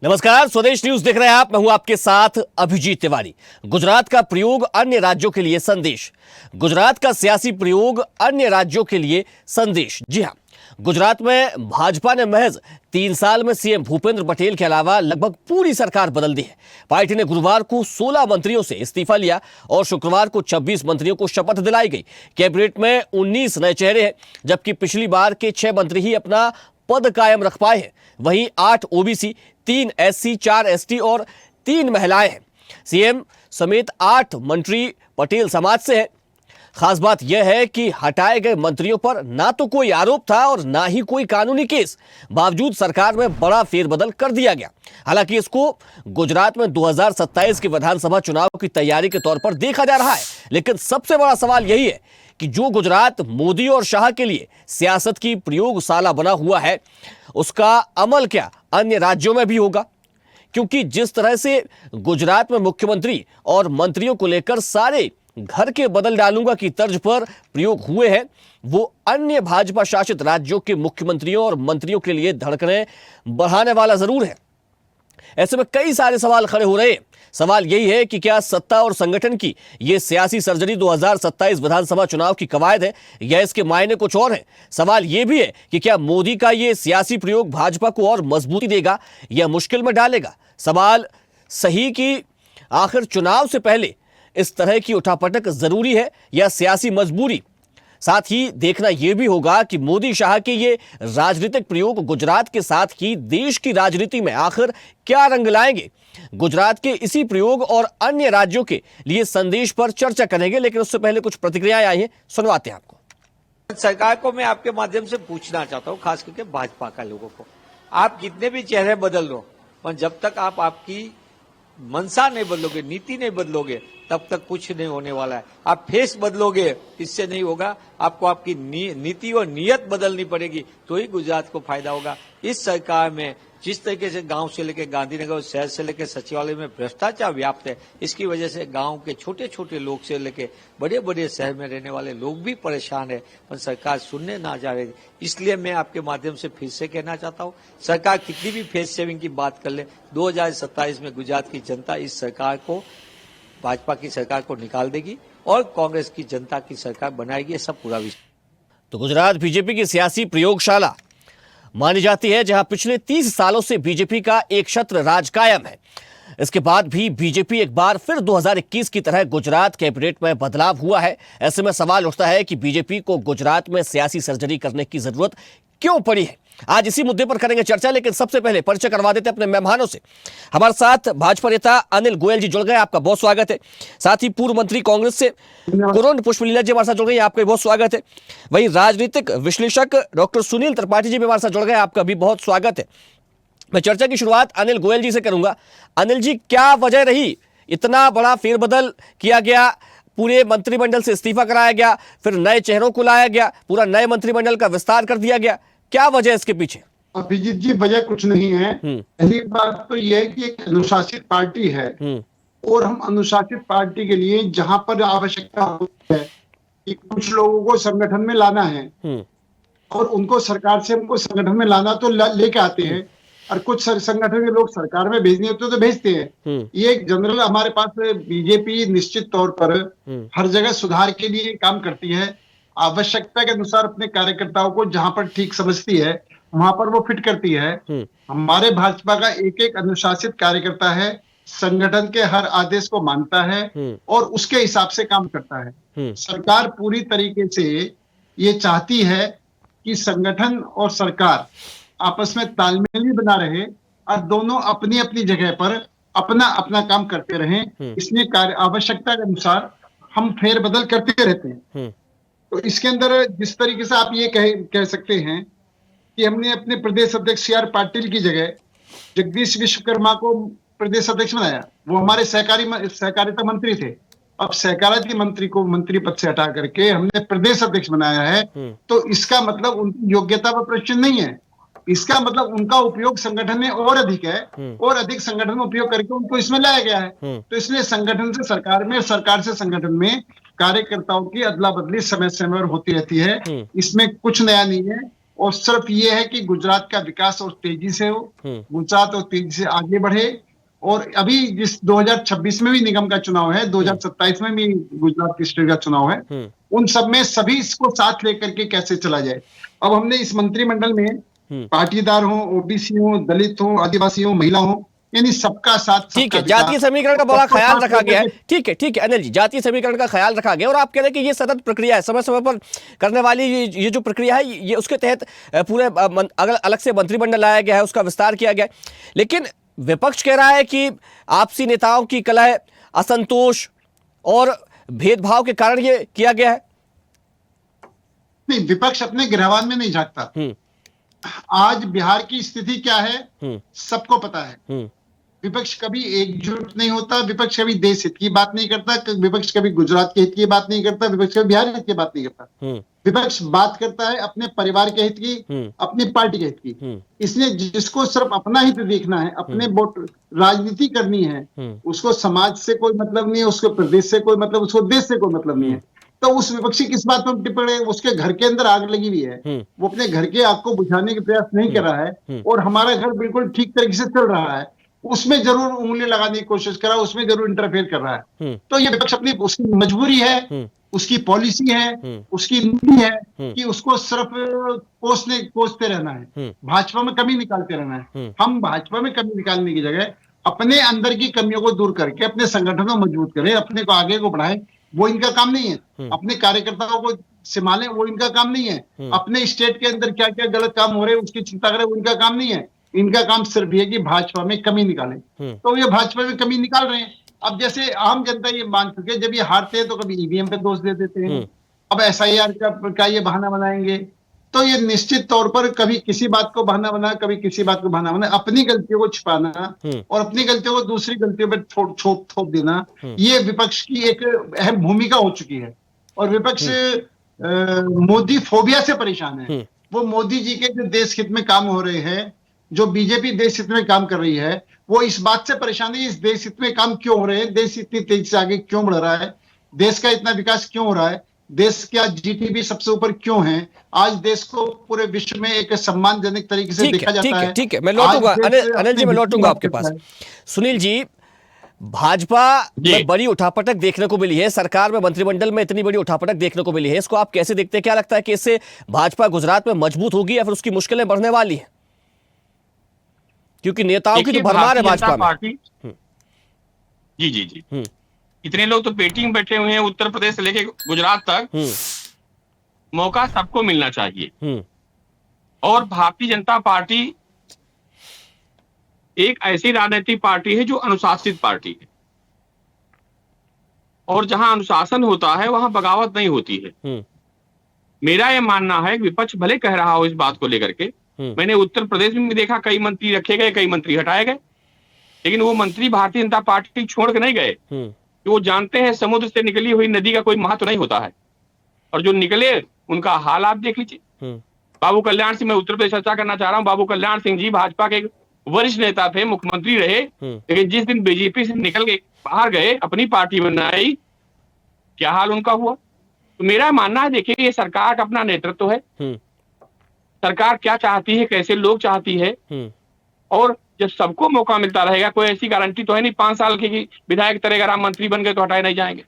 नमस्कार, स्वदेश न्यूज देख रहे हैं आप। मैं हूं आपके साथ अभिजीत तिवारी। गुजरात का प्रयोग अन्य राज्यों के लिए संदेश। गुजरात का सियासी प्रयोग अन्य राज्यों के लिए संदेश। जी हां, गुजरात में भाजपा ने महज 3 साल में सीएम भूपेंद्र पटेल के अलावा लगभग पूरी सरकार बदल दी है। पार्टी ने गुरुवार को 16 मंत्रियों से इस्तीफा लिया और शुक्रवार को 26 मंत्रियों को शपथ दिलाई गई। कैबिनेट में 19 नए चेहरे हैं, जबकि पिछली बार के 6 मंत्री ही अपना पद कायम रख पाए हैं। वहीं 8 ओबीसी, 3 एससी, 4 एसटी और 3 महिलाएं हैं। सीएम समेत 8 मंत्री पटेल समाज से हैं। खास बात यह है कि हटाए गए मंत्रियों पर ना तो कोई आरोप था और ना ही कोई कानूनी केस, बावजूद सरकार में बड़ा फेरबदल कर दिया गया। हालांकि इसको गुजरात में 2027 के विधानसभा चुनाव की तैयारी के तौर पर देखा जा रहा है, लेकिन सबसे बड़ा सवाल यही है कि जो गुजरात मोदी और शाह के लिए सियासत की प्रयोगशाला बना हुआ है, उसका अमल क्या अन्य राज्यों में भी होगा? क्योंकि जिस तरह से गुजरात में मुख्यमंत्री और मंत्रियों को लेकर सारे घर के बदल डालूंगा की तर्ज पर प्रयोग हुए हैं, वो अन्य भाजपा शासित राज्यों के मुख्यमंत्रियों और मंत्रियों के लिए धड़कनें बढ़ाने वाला जरूर है। ऐसे में कई सारे सवाल खड़े हो रहे हैं। सवाल यही है कि क्या सत्ता और संगठन की ये सियासी सर्जरी 2027 विधानसभा चुनाव की कवायद है या इसके मायने कुछ और हैं? सवाल यह भी है कि क्या मोदी का ये सियासी प्रयोग भाजपा को और मजबूती देगा या मुश्किल में डालेगा? सवाल सही कि आखिर चुनाव से पहले इस तरह की उठापटक जरूरी है या सियासी मजबूरी? साथ ही देखना यह भी होगा कि मोदी शाह के ये राजनीतिक प्रयोग गुजरात के साथ ही देश की राजनीति में आखिर क्या रंग लाएंगे। गुजरात के इसी प्रयोग और अन्य राज्यों के लिए संदेश पर चर्चा करेंगे, लेकिन उससे पहले कुछ प्रतिक्रियाएं आई हैं, सुनवाते हैं आपको। सरकार को मैं आपके माध्यम से पूछना चाहता हूं, खास करके भाजपा का लोगों को, आप कितने भी चेहरे बदल लो, पर जब तक आप आपकी मंशा नहीं बदलोगे, नीति नहीं बदलोगे, तब तक कुछ नहीं होने वाला है। आप फेस बदलोगे, इससे नहीं होगा। आपको आपकी नीति और नीयत बदलनी पड़ेगी, तो ही गुजरात को फायदा होगा। इस सरकार में जिस तरीके से गांव से लेकर गांधीनगर और शहर से लेकर सचिवालय में भ्रष्टाचार व्याप्त है, इसकी वजह से गांव के छोटे छोटे लोग से लेकर बड़े बड़े शहर में रहने वाले लोग भी परेशान है, पर सरकार सुनने ना जा रही। इसलिए मैं आपके माध्यम से फिर से कहना चाहता हूं, सरकार कितनी भी फेस सेविंग की बात कर ले, 2027 में गुजरात की जनता इस सरकार को, भाजपा की सरकार को निकाल देगी और कांग्रेस की जनता की सरकार बनाएगी। ये सब पूरा विषय। तो गुजरात बीजेपी की सियासी प्रयोगशाला मानी जाती है, जहां पिछले 30 सालों से बीजेपी का एक छत्र राज कायम है। इसके बाद भी बीजेपी एक बार फिर 2021 की तरह गुजरात कैबिनेट में बदलाव हुआ है। ऐसे में सवाल उठता है कि बीजेपी को गुजरात में सियासी सर्जरी करने की जरूरत क्यों पड़ी है। आज इसी मुद्दे पर करेंगे चर्चा, लेकिन सबसे पहले परिचय करवा देते अपने मेहमानों से। हमारे साथ भाजपा नेता अनिल गोयल जी जुड़ गए, आपका बहुत स्वागत है। साथ ही पूर्व मंत्री कांग्रेस से कुरुन पुष्पलीला जी हमारे साथ जुड़ गए, आपका भी बहुत स्वागत है। वहीं राजनीतिक विश्लेषक डॉक्टर सुनील त्रिपाठी जी भी हमारे साथ जुड़ गए, आपका भी बहुत स्वागत है। मैं चर्चा की शुरुआत अनिल गोयल जी से करूंगा। अनिल जी, क्या वजह रही इतना बड़ा फेरबदल किया गया, पूरे मंत्रिमंडल से इस्तीफा कराया गया, फिर नए चेहरों को लाया गया, पूरा नए मंत्रिमंडल का विस्तार कर दिया गया? क्या वजह है इसके पीछे? अभिजीत जी, वजह कुछ नहीं है। पहली बात तो यह है कि एक अनुशासित पार्टी है और हम अनुशासित पार्टी के लिए जहां पर आवश्यकता होती है कि कुछ लोगों को संगठन में लाना है और उनको सरकार से हमको संगठन में लाना तो लेके आते हैं, और कुछ संगठन के लोग सरकार में भेजने होते तो भेजते हैं। ये एक जनरल हमारे पास बीजेपी निश्चित तौर पर हर जगह सुधार के लिए काम करती है। आवश्यकता के अनुसार अपने कार्यकर्ताओं को जहां पर ठीक समझती है वहां पर वो फिट करती है। हमारे भाजपा का एक एक अनुशासित कार्यकर्ता है, संगठन के हर आदेश को मानता है और उसके हिसाब से काम करता है। सरकार पूरी तरीके से ये चाहती है कि संगठन और सरकार आपस में तालमेल बना रहे और दोनों अपनी अपनी जगह पर अपना अपना काम करते रहें। इसलिए आवश्यकता के अनुसार हम फेरबदल करते रहते हैं। तो इसके अंदर जिस तरीके से आप ये कह सकते हैं कि हमने अपने प्रदेश अध्यक्ष सीआर पाटिल की जगह जगदीश विश्वकर्मा को प्रदेश अध्यक्ष बनाया। वो हमारे सहकारिता मंत्री थे। अब सहकारिता मंत्री को मंत्री पद से हटा करके हमने प्रदेश अध्यक्ष बनाया है, तो इसका मतलब उनकी योग्यता पर प्रश्न नहीं है। इसका मतलब उनका उपयोग संगठन में और अधिक है और अधिक संगठन में उपयोग करके उनको इसमें लाया गया है। तो इसलिए संगठन से सरकार में, सरकार से संगठन में कार्यकर्ताओं की अदला बदली समय समय पर होती रहती है। इसमें कुछ नया नहीं है। और सिर्फ ये है कि गुजरात का विकास और तेजी से हो, गुजरात और तेजी से आगे बढ़े। और अभी जिस 2026 में भी निगम का चुनाव है, 2027 में भी गुजरात की स्टेट का चुनाव है, उन सब में सभी इसको साथ लेकर के कैसे चला जाए। अब हमने इस मंत्रिमंडल में पाटीदार हो, ओबीसी हो, दलित हो, आदिवासी हो, महिला हो, यानी सबका साथ, ठीक है, सबका जातीय विकास, समीकरण का बड़ा सबको ख्याल साथ रखा गया है। लेकर के- ठीक है अनिल जी, जातीय समीकरण का ख्याल रखा गया और आप कह रहे हैं कि ये सतत प्रक्रिया है, समय समय पर करने वाली ये जो प्रक्रिया है, ये उसके तहत पूरे अलग से मंत्रिमंडल लाया गया है, उसका विस्तार किया गया है। लेकिन विपक्ष कह रहा है कि आपसी नेताओं की कलह, असंतोष और भेदभाव के कारण ये किया गया है। नहीं, विपक्ष अपने गृहवान में नहीं झांकता। आज बिहार की स्थिति क्या है सबको पता है। विपक्ष कभी एकजुट नहीं होता, विपक्ष कभी देश हित की बात नहीं करता, विपक्ष कभी गुजरात के हित की बात नहीं करता, विपक्ष कभी बिहार हित की बात नहीं करता। विपक्ष बात करता है अपने परिवार के हित की, अपनी पार्टी के हित की। इसलिए जिसको सिर्फ अपना हित देखना है, अपने वोट राजनीति करनी है, उसको समाज से कोई मतलब नहीं है, उसको प्रदेश से कोई मतलब, उसको देश से कोई मतलब नहीं है। तो उस विपक्षी किस बात पर टिप्पणी, उसके घर के अंदर आग लगी हुई है, वो अपने घर के आग को बुझाने के प्रयास नहीं कर रहा है, और हमारा घर बिल्कुल ठीक तरीके से चल रहा है, उसमें जरूर उंगली लगाने की कोशिश कर रहा है, उसमें जरूर इंटरफेयर कर रहा है। तो ये विपक्ष अपनी, उसकी मजबूरी है, उसकी पॉलिसी है, उसकी नीति है कि उसको सिर्फ कोसते रहना है, भाजपा में कमी निकालते रहना है। हम भाजपा में कमी निकालने की जगह अपने अंदर की कमियों को दूर करके अपने संगठन को मजबूत करें, अपने को आगे को बढ़ाएं। वो इनका काम नहीं है। अपने कार्यकर्ताओं को संभालें, वो इनका काम नहीं है। अपने स्टेट के अंदर क्या क्या गलत काम हो रहे हैं उसकी चिंता करें, वो इनका काम नहीं है। इनका काम सिर्फ ये कि भाजपा में कमी निकालें। तो ये भाजपा में कमी निकाल रहे हैं। अब जैसे आम जनता ये मान चुके हैं, जब ये हारते हैं तो कभी ईवीएम पे दोष दे देते हैं, अब एसआईआर का ये बहाना बनाएंगे। तो ये निश्चित तौर पर कभी किसी बात को बहाना बना, कभी किसी बात को बहाना बना, अपनी गलतियों को छिपाना और अपनी गलतियों को दूसरी गलतियों पर थोप देना, ये विपक्ष की एक अहम भूमिका हो चुकी है। और विपक्ष मोदी फोबिया से परेशान है। वो मोदी जी के जो देश हित में काम हो रहे हैं, जो बीजेपी देश हित में काम कर रही है, वो इस बात से परेशान है इस देश हित में काम क्यों हो रहे हैं, देश इतनी तेजी से आगे क्यों बढ़ रहा है, देश का इतना विकास क्यों हो रहा है, देश का जीडीपी सबसे ऊपर क्यों है, आज देश को पूरे विश्व में एक सम्मानजनक तरीके से देखा जाता है। ठीक है, मैं लौटूंगा अनिल जी, मैं लौटूंगा आपके पास। सुनील जी, भाजपा में बड़ी उठापटक देखने को मिली है, सरकार में, मंत्रिमंडल में इतनी बड़ी उठापटक देखने को मिली है, इसको आप कैसे देखते हैं? क्या लगता है कि इससे भाजपा गुजरात में मजबूत होगी या फिर उसकी मुश्किलें बढ़ने वाली है? क्योंकि नेताओं की तो भरमार है भाजपा में। जी इतने लोग तो पेटी में बैठे हुए हैं, उत्तर प्रदेश से लेके गुजरात तक। मौका सबको मिलना चाहिए। और भारतीय जनता पार्टी एक ऐसी राजनीतिक पार्टी है जो अनुशासित पार्टी है, और जहां अनुशासन होता है वहां बगावत नहीं होती है। मेरा यह मानना है कि विपक्ष भले कह रहा हो इस बात को लेकर के, मैंने उत्तर प्रदेश में भी देखा, कई मंत्री रखे गए, कई मंत्री हटाए गए, लेकिन वो मंत्री भारतीय जनता पार्टी छोड़ के नहीं गए। वो जानते हैं समुद्र से निकली हुई नदी का कोई महत्व नहीं होता है, और जो निकले उनका हाल आप देख लीजिए। बाबू कल्याण सिंह, मैं उत्तर प्रदेश चर्चा करना चाह रहा हूँ। बाबू कल्याण सिंह जी भाजपा के वरिष्ठ नेता थे, मुख्यमंत्री रहे, लेकिन जिस दिन बीजेपी से निकल के बाहर गए, अपनी पार्टी बनाई, क्या हाल उनका हुआ। तो मेरा मानना है, देखिए, ये सरकार का अपना नेतृत्व है, सरकार क्या चाहती है, कैसे लोग चाहती है, और जब सबको मौका मिलता रहेगा, कोई ऐसी गारंटी तो है नहीं 5 साल की विधायक तरह अगर आप मंत्री बन गए तो हटाए नहीं जाएंगे।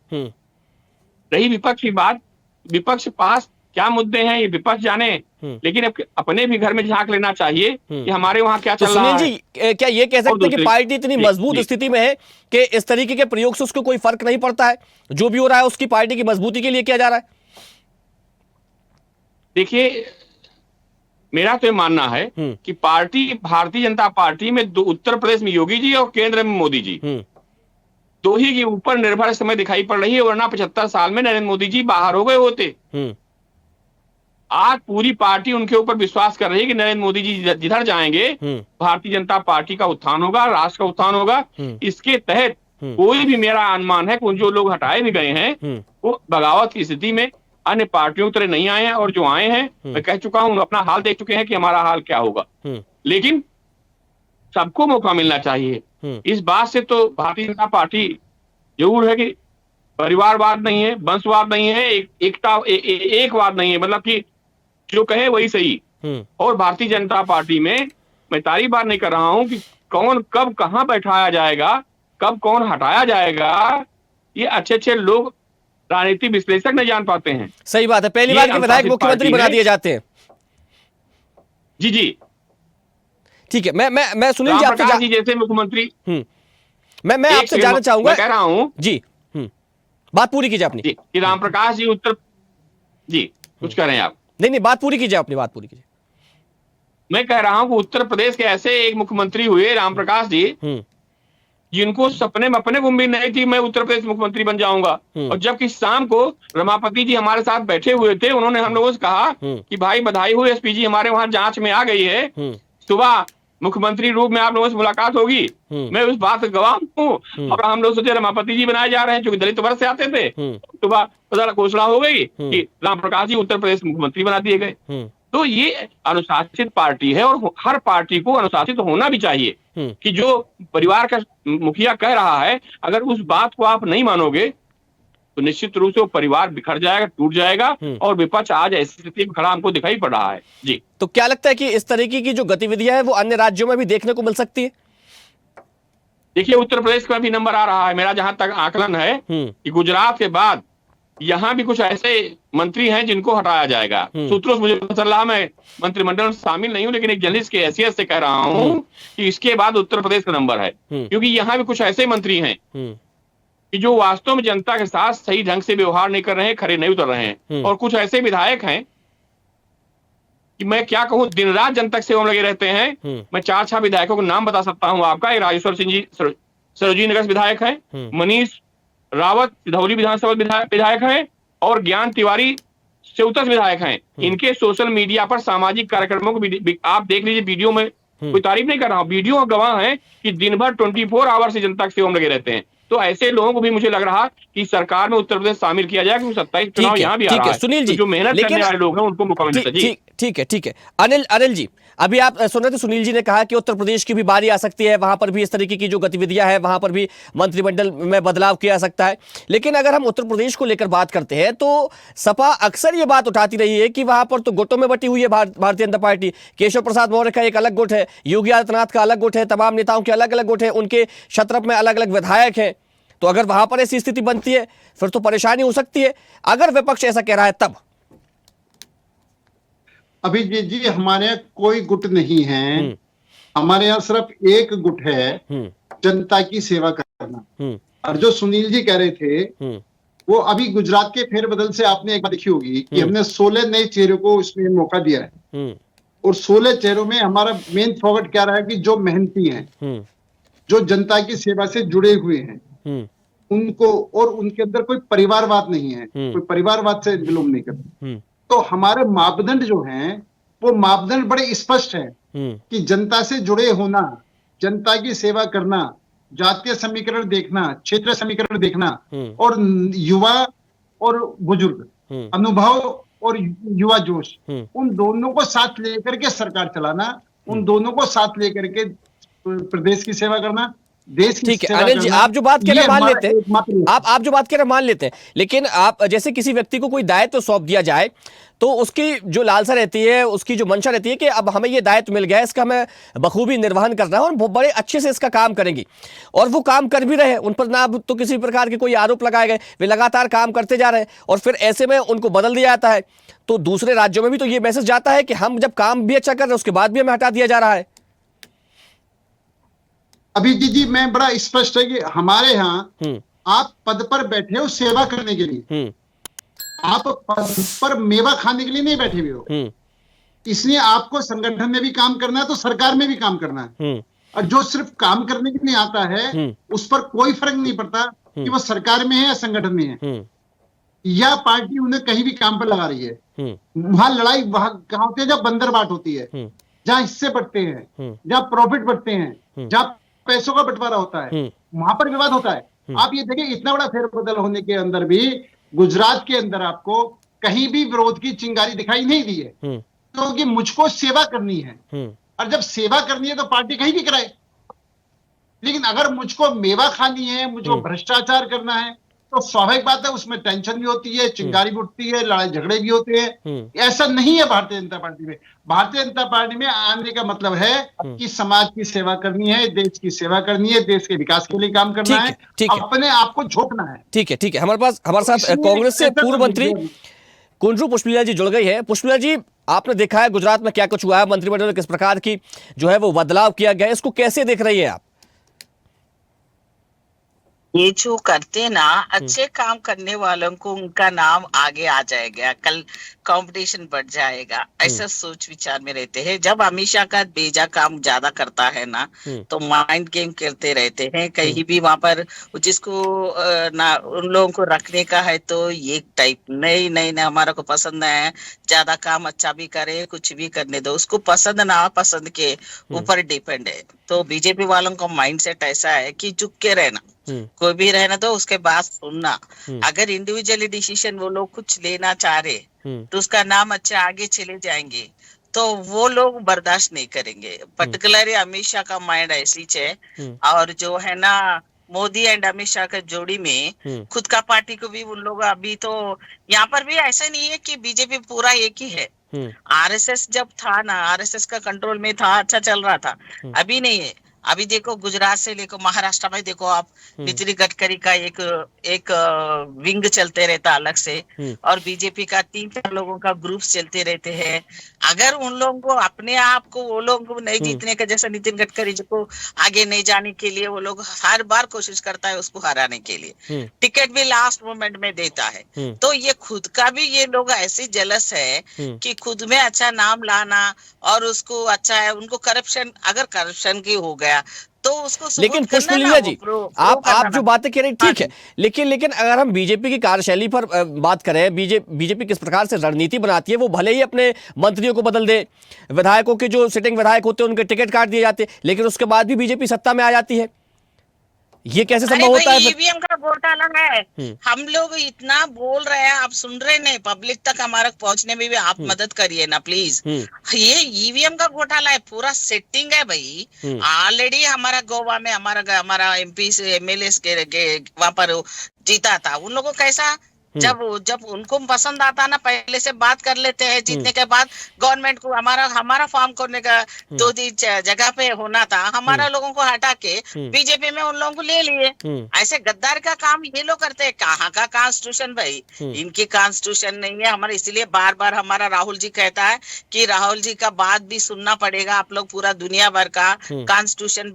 रही विपक्ष की बात, विपक्ष पास क्या मुद्दे हैं ये विपक्ष जाने, लेकिन अपने भी घर में झांक लेना चाहिए कि हमारे वहां क्या चल रहा है। सुनील जी, क्या ये कह सकते हैं कि पार्टी इतनी मजबूत स्थिति में है कि इस तरीके के प्रयोग से उसको कोई फर्क नहीं पड़ता है, जो भी हो रहा है उसकी पार्टी की मजबूती के लिए किया जा रहा है? देखिए, मेरा तो ये मानना है कि पार्टी, भारतीय जनता पार्टी में उत्तर प्रदेश में योगी जी और केंद्र में मोदी जी, दो ही के ऊपर निर्भर समय दिखाई पड़ रही है, वरना 75 साल में नरेंद्र मोदी जी बाहर हो गए होते। आज पूरी पार्टी उनके ऊपर विश्वास कर रही है कि नरेंद्र मोदी जी जिधर जाएंगे भारतीय जनता पार्टी का उत्थान होगा, राष्ट्र का उत्थान होगा। इसके तहत कोई भी, मेरा अनुमान है कि जो लोग हटाए भी गए हैं वो बगावत की स्थिति में अन्य पार्टियों की तरह नहीं आए हैं, और जो आए हैं मैं कह चुका हूं, अपना हाल देख चुके हैं कि हमारा हाल क्या होगा। लेकिन सबको मौका मिलना चाहिए। इस बात से तो भारतीय जनता पार्टी जरूर है कि परिवारवाद नहीं है, वंशवाद नहीं है, एकतावाद नहीं है, मतलब कि जो कहे वही सही। और भारतीय जनता पार्टी में मैं तारीफ बार नहीं कर रहा हूं कि कौन कब कहां बैठाया जाएगा, कब कौन हटाया जाएगा, ये अच्छे अच्छे लोग राजनीतिक विश्लेषक नहीं जान पाते हैं। सही बात है, पहली बार के विधायक मुख्यमंत्री बना दिए जाते हैं। जी जी ठीक है, मैं सुनील जी आपसे जी जैसे मुख्यमंत्री, मैं आपसे जानना चाहूंगा, कह रहा हूं जी बात पूरी कीजिए अपनी कि राम प्रकाश जी जी कुछ कह रहे हैं आप? नहीं बात पूरी कीजिए, अपनी बात पूरी कीजिए। मैं कह रहा हूं कि उत्तर प्रदेश के ऐसे एक मुख्यमंत्री हुए राम प्रकाश जी, जिनको सपने में अपने को उम्मीद नहीं थी मैं उत्तर प्रदेश मुख्यमंत्री बन जाऊंगा, और जबकि शाम को रमापति जी हमारे साथ बैठे हुए थे, उन्होंने हम लोगों से कहा कि भाई बधाई हो, एसपी जी हमारे वहां जांच में आ गई है, सुबह मुख्यमंत्री रूप में आप लोगों से मुलाकात होगी। मैं उस बात का गवाह हूँ। और हम लोग सोचे रमापति जी बनाए जा रहे हैं, क्योंकि दलित वर्ग से आते थे। सुबह घोषणा हो गई कि राम प्रकाश जी उत्तर प्रदेश मुख्यमंत्री बना दिए गए। तो ये अनुशासित पार्टी है, और हर पार्टी को अनुशासित होना भी चाहिए कि जो परिवार का मुखिया कह रहा है, अगर उस बात को आप नहीं मानोगे तो निश्चित रूप से वो परिवार बिखर जाएगा, टूट जाएगा, और विपक्ष आज ऐसी स्थिति में खड़ा हमको दिखाई पड़ रहा है। जी, तो क्या लगता है कि इस तरीके की जो गतिविधियां है वो अन्य राज्यों में भी देखने को मिल सकती है? देखिए, उत्तर प्रदेश का भी नंबर आ रहा है। मेरा जहां तक आकलन है कि गुजरात के बाद यहाँ भी कुछ ऐसे मंत्री हैं जिनको हटाया जाएगा। सूत्रों से मुझे पता चल रहा, मैं मंत्रिमंडल में शामिल नहीं हूं, लेकिन एक जर्नलिस्ट की हैसियत से कह रहा हूं कि इसके बाद उत्तर प्रदेश का नंबर है, क्योंकि यहाँ भी कुछ ऐसे मंत्री हैं कि जो वास्तव में जनता के साथ सही ढंग से व्यवहार नहीं कर रहे हैं, खड़े नहीं उतर रहे हैं। और कुछ ऐसे विधायक हैं कि मैं क्या कहूं, दिन रात जनता की सेवा में लगे रहते हैं। मैं 4-6 विधायकों के नाम बता सकता हूं आपका। एक राजेश्वर सिंह जी सरोजी नगर विधायक है, मनीष रावत सिधौली विधानसभा विधायक है, और ज्ञान तिवारी सेउता विधायक हैं। इनके सोशल मीडिया पर सामाजिक कार्यक्रमों को आप देख लीजिए, वीडियो में कोई तारीफ नहीं कर रहा हूं, वीडियो गवाह है कि दिन भर 24 आवर से जनता की सेवा में लगे रहते हैं। तो ऐसे लोगों को भी मुझे लग रहा कि सरकार में उत्तर प्रदेश शामिल किया जाए, क्योंकि 27 चुनाव यहाँ भी आ रहा है। सुनील जी, तो जो मेहनत करने वाले लोग हैं उनको मौका मिलता है। ठीक है। अनिल जी, अभी आप सुन रहे थे, सुनील जी ने कहा कि उत्तर प्रदेश की भी बारी आ सकती है, वहां पर भी इस तरीके की जो गतिविधियां हैं, वहां पर भी मंत्रिमंडल में बदलाव किया जा सकता है। लेकिन अगर हम उत्तर प्रदेश को लेकर बात करते हैं तो सपा अक्सर ये बात उठाती रही है कि वहां पर तो गुटों में बटी हुई है भारतीय जनता पार्टी। केशव प्रसाद मौर्य का एक अलग गुट है, योगी आदित्यनाथ का अलग गुट है, तमाम नेताओं के अलग अलग गुट है, उनके क्षत्रप में अलग अलग विधायक हैं। तो अगर वहां पर ऐसी स्थिति बनती है फिर तो परेशानी हो सकती है, अगर विपक्ष ऐसा कह रहा है तब। अभिजीत जी, हमारे यहाँ कोई गुट नहीं है, हमारे यहाँ सिर्फ एक गुट है, जनता की सेवा करना। और जो सुनील जी कह रहे थे वो अभी गुजरात के फेरबदल से आपने एक बात देखी होगी कि हमने 16 नए चेहरों को इसमें मौका दिया है, और 16 चेहरों में हमारा मेन फॉरवर्ड क्या रहा है कि जो मेहनती हैं, जो जनता की सेवा से जुड़े हुए हैं, उनको, और उनके अंदर कोई परिवारवाद नहीं है, कोई परिवारवाद से बिलोंग नहीं करते। तो हमारे मापदंड जो हैं वो मापदंड बड़े स्पष्ट हैं कि जनता से जुड़े होना, जनता की सेवा करना, जातीय समीकरण देखना, क्षेत्र समीकरण देखना, और युवा और बुजुर्ग, अनुभव और युवा जोश, उन दोनों को साथ लेकर के सरकार चलाना, उन दोनों को साथ लेकर के प्रदेश की सेवा करना, देश की। ठीक है अनिल जी, आप जो बात कह रहे हैं मान लेते हैं, आप जो बात कह रहे हैं मान लेते हैं, लेकिन आप जैसे किसी व्यक्ति को कोई दायित्व सौंप दिया जाए तो उसकी जो लालसा रहती है, उसकी जो मंशा रहती है कि अब हमें ये दायित्व मिल गया है, इसका हमें बखूबी निर्वहन करना है और वो बड़े अच्छे से इसका काम करेंगी, और वो काम कर भी रहे, उन पर ना तो किसी प्रकार के कोई आरोप लगाए गए, वे लगातार काम करते जा रहे हैं, और फिर ऐसे में उनको बदल दिया जाता है। तो दूसरे राज्यों में भी तो ये मैसेज जाता है कि हम जब काम भी अच्छा कर रहे हैं उसके बाद भी हमें हटा दिया जा रहा है। अभिजीत जी, मैं बड़ा स्पष्ट है कि हमारे यहाँ आप पद पर बैठे हो सेवा करने के लिए, आप पद पर मेवा खाने के लिए नहीं बैठे हुए हो। इसलिए आपको संगठन में भी काम करना है तो सरकार में भी काम करना है। और जो सिर्फ काम करने के लिए आता है उस पर कोई फर्क नहीं पड़ता कि वो सरकार में है या संगठन में है, या पार्टी उन्हें कहीं भी काम पर लगा रही है। वहां लड़ाई वहां कहां होती है, जब बंदर बाट होती है, जहां हिस्से बढ़ते हैं, जहां प्रॉफिट बढ़ते हैं, जहां पैसों का बंटवारा होता है, वहां पर विवाद होता है। आप ये देखिए, इतना बड़ा फेरबदल होने के अंदर भी गुजरात के अंदर आपको कहीं भी विरोध की चिंगारी दिखाई नहीं दी है, क्योंकि मुझको सेवा करनी है, और जब सेवा करनी है तो पार्टी कहीं भी कराए। लेकिन अगर मुझको मेवा खानी है, मुझको भ्रष्टाचार करना है, तो स्वाभाविक बात है उसमें टेंशन भी होती है, चिंगारी भी उठती है, लड़ाई झगड़े भी होते हैं। ऐसा नहीं है भारतीय जनता पार्टी में। भारतीय जनता पार्टी में आने का मतलब है कि समाज की सेवा करनी है, देश की सेवा करनी है, देश के विकास के लिए काम करना है, ठीक है, अपने आप को झोंकना है। ठीक है, ठीक है। हमारे साथ कांग्रेस से पूर्व मंत्री कुंजरू पुष्पलीला जी जुड़ गई है। पुष्पलीला जी, आपने देखा है गुजरात में क्या कुछ हुआ है, मंत्रिमंडल में किस प्रकार की जो है वो बदलाव किया गया है, इसको कैसे देख रही है आप? ये जो करते ना, अच्छे काम करने वालों को उनका नाम आगे आ जाएगा, कल कंपटीशन बढ़ जाएगा, ऐसा सोच विचार में रहते हैं। जब अमित शाह का बेजा काम ज्यादा करता है ना, तो माइंड गेम करते रहते हैं कहीं भी वहां पर, जिसको ना उन लोगों को रखने का है तो ये टाइप नहीं नहीं नहीं, हमारा को पसंद है, ज्यादा काम अच्छा भी करे, कुछ भी करने दो, उसको पसंद ना पसंद के ऊपर डिपेंड है। तो बीजेपी वालों का माइंड सेट ऐसा है कि चुप के रहना, कोई भी रहना तो उसके बाद सुनना। अगर इंडिविजुअली डिसीजन वो लोग कुछ लेना चाह रहे तो उसका नाम अच्छा आगे चले जाएंगे, तो वो लोग बर्दाश्त नहीं करेंगे। पर्टिकुलरली अमित शाह का माइंड ऐसी है, और जो है ना मोदी एंड अमित शाह का जोड़ी में खुद का पार्टी को भी उन लोग अभी तो यहाँ पर भी ऐसा नहीं है कि बीजेपी पूरा एक ही है। आरएसएस जब था ना, आरएसएस का कंट्रोल में था, अच्छा चल रहा था, अभी नहीं है। अभी देखो गुजरात से लेकर महाराष्ट्र में देखो आप, नितिन गडकरी का एक विंग चलते रहता अलग से, और बीजेपी का 3-4 लोगों का ग्रुप चलते रहते हैं। अगर उन लोगों को अपने आप को वो लोग को नहीं जीतने का, जैसा नितिन गडकरी जी को आगे नहीं जाने के लिए वो लोग हर बार कोशिश करता है उसको हराने के लिए, टिकट भी लास्ट मोमेंट में देता है। तो ये खुद का भी ये लोग ऐसे जलस है कि खुद में अच्छा नाम लाना, और उसको अच्छा है उनको करप्शन, अगर करप्शन की हो गया तो उसको। लेकिन पुष्पलीला जी, आप जो बातें कह रहे हैं ठीक है, लेकिन अगर हम बीजेपी की कार्यशैली पर बात करें, बीजेपी किस प्रकार से रणनीति बनाती है, वो भले ही अपने मंत्रियों को बदल दे, विधायकों के जो सिटिंग विधायक होते हैं उनके टिकट काट दिए जाते हैं, लेकिन उसके बाद भी बीजेपी सत्ता में आ जाती है, ये कैसे संभव होता है? ईवीएम का घोटाला है, हम लोग इतना बोल रहे हैं, आप सुन रहे नहीं, पब्लिक तक हमारा पहुंचने में भी आप मदद करिए ना प्लीज। ये ईवीएम का घोटाला है, पूरा सेटिंग है भाई। ऑलरेडी हमारा गोवा में हमारा एमपी से एमएलए के वहां पर जीता था, उन लोगों को कैसा, जब उनको पसंद आता ना, पहले से बात कर लेते हैं, जीतने के बाद गवर्नमेंट को हमारा फॉर्म करने का 2 जगह पे होना था, हमारा लोगों को हटा के बीजेपी में उन लोगों को ले लिए। ऐसे गद्दार का काम ये लोग करते हैं। कहाँ का कॉन्स्टिट्यूशन भाई, इनकी कॉन्स्टिट्यूशन नहीं है हमारे, इसलिए बार बार हमारा राहुल जी कहता है कि राहुल जी का बात भी सुनना पड़ेगा, आप लोग पूरा दुनिया भर का कॉन्स्टिट्यूशन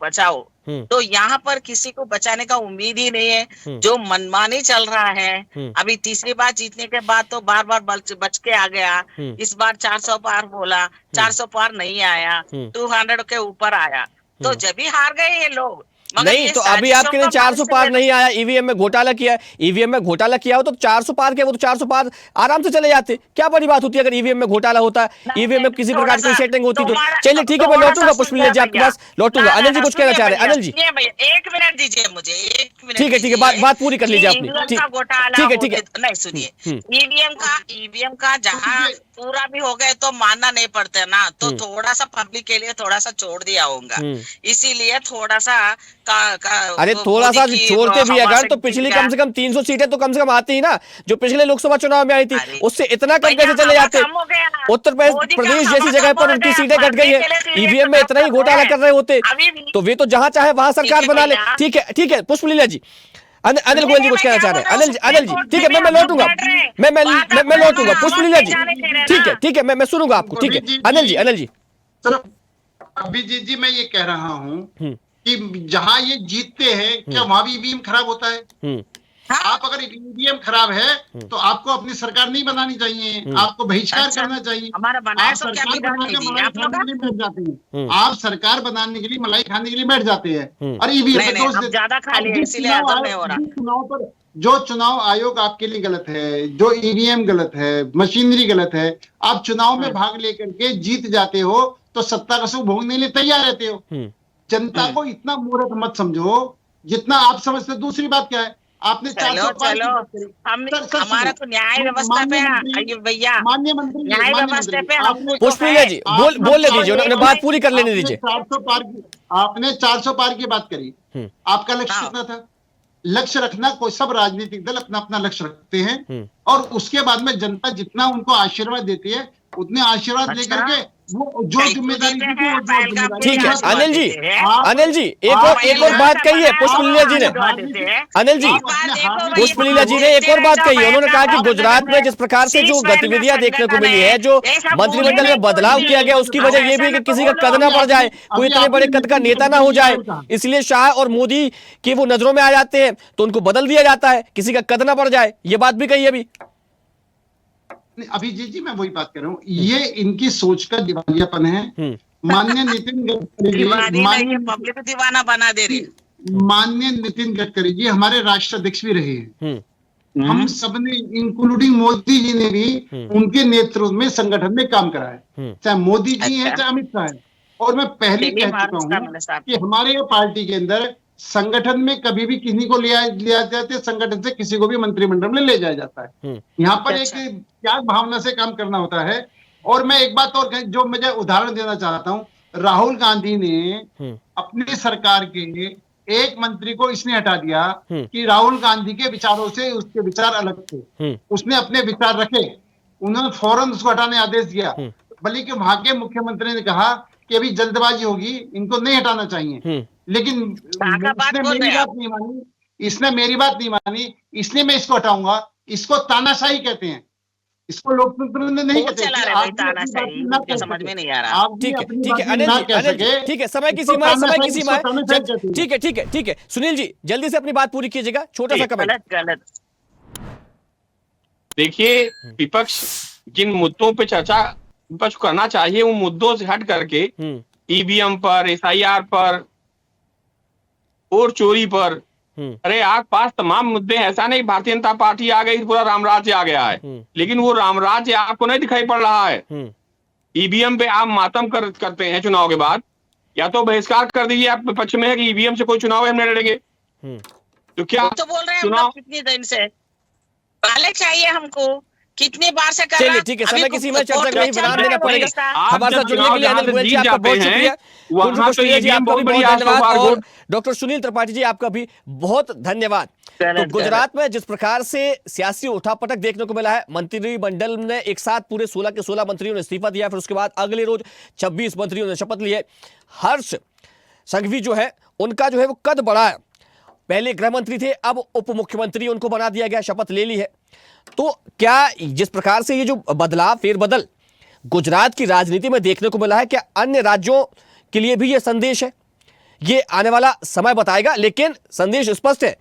बचाओ। तो यहाँ पर किसी को बचाने का उम्मीद ही नहीं है, जो मनमानी चल रहा है। अभी तीसरी बार जीतने के बाद तो बार बार बच के आ गया, इस बार 400 पार बोला, 400 पार नहीं आया, 200 के ऊपर आया, तो जब भी हार गए ये लोग। नहीं तो अभी आपके लिए 400 पार नहीं आया, ईवीएम में घोटाला किया, ईवीएम में घोटाला किया हो तो 400 पार किया, वो तो 400 पार आराम से चले जाते, क्या बड़ी बात होती है अगर ईवीएम में घोटाला होता, ईवीएम में किसी प्रकार की सेटिंग होती तो। चलिए ठीक है, मैं लौटूंगा पुष्पलीला जी आपके पास, लौटूंगा। अनिल जी कुछ कहना चाह रहे हैं? अनिल जी 1 मिनट दीजिए मुझे, 1 मिनट। ठीक है, बात पूरी कर लीजिए अपनी। ठीक है, नहीं सुनिए, ईवीएम का जहाँ पूरा भी हो गए तो मानना नहीं पड़ता ना, तो थोड़ा सा पब्लिक के लिए थोड़ा सा छोड़ दिया होगा, इसीलिए थोड़ा सा अरे थोड़ा सा छोड़ते भी अगर तो पिछली कम से कम 300 सीटें तो कम से कम आती ही ना, जो पिछले लोकसभा चुनाव में आई थी, उससे इतना कम कैसे चले जाते? उत्तर प्रदेश जैसी जगह पर उनकी सीटें घट गई है, ईवीएम में इतना ही घोटाला कर रहे होते तो वे तो जहां चाहे वहां सरकार बना ले। ठीक है पुष्पलीला जी, अनिल गोयल जी कुछ कहना चाह रहे हैं? अनिल जी ठीक है, मैं लौटूंगा, मैं लौटूंगा। पुष्पलीला जी ठीक है, मैं सुनूंगा आपको। ठीक है अनिल जी चलो, अभिजीत जी मैं ये कह रहा हूँ कि जहां ये जीतते हैं क्या वहां भी ईवीएम खराब होता है? आप अगर ईवीएम खराब है तो आपको अपनी सरकार नहीं बनानी चाहिए, आपको बहिष्कार करना चाहिए। आप सरकार बनाने के लिए मलाई खाने के लिए बैठ जाते हैं, आप सरकार बनाने के लिए मलाई खाने के लिए बैठ जाते हैं और ईवीएम पे दोष देते। चुनाव पर जो चुनाव आयोग आपके लिए गलत है, जो ईवीएम गलत है, मशीनरी गलत है, आप चुनाव में भाग लेकर के जीत जाते हो तो सत्ता का सुख भोगने के लिए तैयार रहते हो। जनता को इतना मूर्ख मत समझो जितना आप समझते। दूसरी बात क्या है, आपने 400 पार की, हमारा तो न्याय व्यवस्था पे भैया, माननीय मंत्री, न्याय व्यवस्था पे पुष्पलीला जी बोलने दीजिए, उन्होंने बात पूरी कर लेने दीजिए। 400 पार की, आपने 400 पार की बात करी, आपका लक्ष्य कितना था? लक्ष्य रखना, कोई सब राजनीतिक दल अपना अपना लक्ष्य रखते हैं और उसके बाद में जनता जितना उनको आशीर्वाद देती है उतने आशीर्वाद लेकर के वो जो जिम्मेदारी थी वो जो जिम्मेदारी ठीक है निभाते हैं। अनिल जी, आप- अनिल जी एक और बात कही है पुष्पलीला जी ने। अनिल जी, पुष्पलीला जी ने एक और बात कही है, उन्होंने कहा कि गुजरात में जिस प्रकार से जो गतिविधियां देखने को मिली है, जो मंत्रिमंडल में बदलाव किया गया, उसकी वजह यह भी है कि किसी का कद ना पड़ जाए, कोई इतने बड़े कद का नेता ना हो जाए, इसलिए शाह और मोदी के वो नजरों में आ जाते हैं तो उनको बदल दिया जाता है, किसी का कद ना पड़ जाए, ये बात भी कही अभी। अभिजीत जी मैं वही बात कर रहा हूँ, ये इनकी सोच का दिवालियापन है। माननीय नितिन गडकरी पब्लिक दीवाना बना दे रही। माननीय नितिन गडकरी जी हमारे राष्ट्राध्यक्ष भी रहे हैं। हम सबने इंक्लूडिंग मोदी जी ने भी उनके नेतृत्व में संगठन में काम करा है, चाहे मोदी जी हैं चाहे अमित शाह हैं। और मैं पहले कह चुका हूँ कि हमारे पार्टी के अंदर संगठन में कभी भी किसी को लिया जाते, संगठन से किसी को भी मंत्रिमंडल में ले जाया जाता है। यहाँ पर एक त्याग भावना से काम करना होता है। और मैं एक बात और जो मुझे उदाहरण देना चाहता हूँ, राहुल गांधी ने अपनी सरकार के एक मंत्री को इसने हटा दिया कि राहुल गांधी के विचारों से उसके विचार अलग थे, उसने अपने विचार रखे, उन्होंने फौरन उसको हटाने आदेश दिया। बल्कि वहां के मुख्यमंत्री ने कहा कि अभी जल्दबाजी होगी, इनको नहीं हटाना चाहिए, लेकिन इसने मेरी बात नहीं मानी, इसलिए मैं इसको हटाऊंगा। इसको तानाशाही कहते हैं, इसको लोकतंत्र नहीं कहते। समझ में नहीं आ रहा। ठीक है अनिल जी, ठीक है, समय की सीमा है। ठीक है सुनील जी जल्दी से अपनी बात पूरी कीजिएगा, छोटा सा कमेंट। गलत देखिए, विपक्ष जिन मुद्दों पे चर्चा विपक्ष करना चाहिए उन मुद्दों से हट करके ईवीएम पर, एसआईआर पर और चोरी पर, अरे आप पास तमाम मुद्दे, ऐसा नहीं भारतीय जनता पार्टी आ गई पूरा रामराज्य आ गया है, लेकिन वो रामराज्य आपको नहीं दिखाई पड़ रहा है। ईवीएम पे आप मातम करते हैं चुनाव के बाद, या तो बहिष्कार कर दीजिए, आप पक्ष में है कि ईवीएम से कोई चुनाव हम नहीं लड़ेंगे, तो क्या तो बोल रहे हैं चुनाव कितने दिन से पहले चाहिए हमको, कितनी बार से कर चलिए ठीक है, समय की सीमा चर्चा का विराम देना पड़ेगा। हमारे साथ जुड़ने के लिए अनिल गोयल जी आपका बहुत शुक्रिया, पुष्पलीला जी आपका भी बहुत धन्यवाद, और डॉक्टर सुनील त्रिपाठी जी आपका भी बहुत धन्यवाद। तो गुजरात में जिस प्रकार से सियासी उठापटक देखने को मिला है, मंत्रिमंडल ने एक साथ पूरे 16 के 16 मंत्रियों ने इस्तीफा दिया, फिर उसके बाद अगले रोज 26 मंत्रियों ने शपथ ली है। हर्ष संघवी जो है उनका जो है वो कद बढ़ा है, पहले गृह मंत्री थे, अब उप मुख्यमंत्री उनको बना दिया गया, शपथ ले ली है। तो क्या जिस प्रकार से ये जो बदलाव, फेरबदल गुजरात की राजनीति में देखने को मिला है, क्या अन्य राज्यों के लिए भी ये संदेश है? ये आने वाला समय बताएगा, लेकिन संदेश स्पष्ट है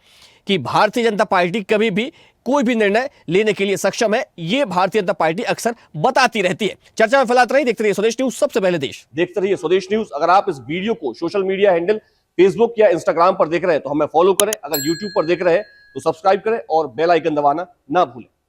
कि भारतीय जनता पार्टी कभी भी कोई भी निर्णय लेने के लिए सक्षम है। ये भारतीय जनता पार्टी अक्सर बताती रहती है। चर्चा में फैलाते रहिए, देखते रहिए स्वदेश न्यूज, सबसे पहले देश। देखते रहिए स्वदेश न्यूज। अगर आप इस वीडियो को सोशल मीडिया हैंडल फेसबुक या इंस्टाग्राम पर देख रहे हैं तो हमें फॉलो करें, अगर यूट्यूब पर देख रहे हैं तो सब्सक्राइब करें और बेल आइकन दबाना ना भूलें।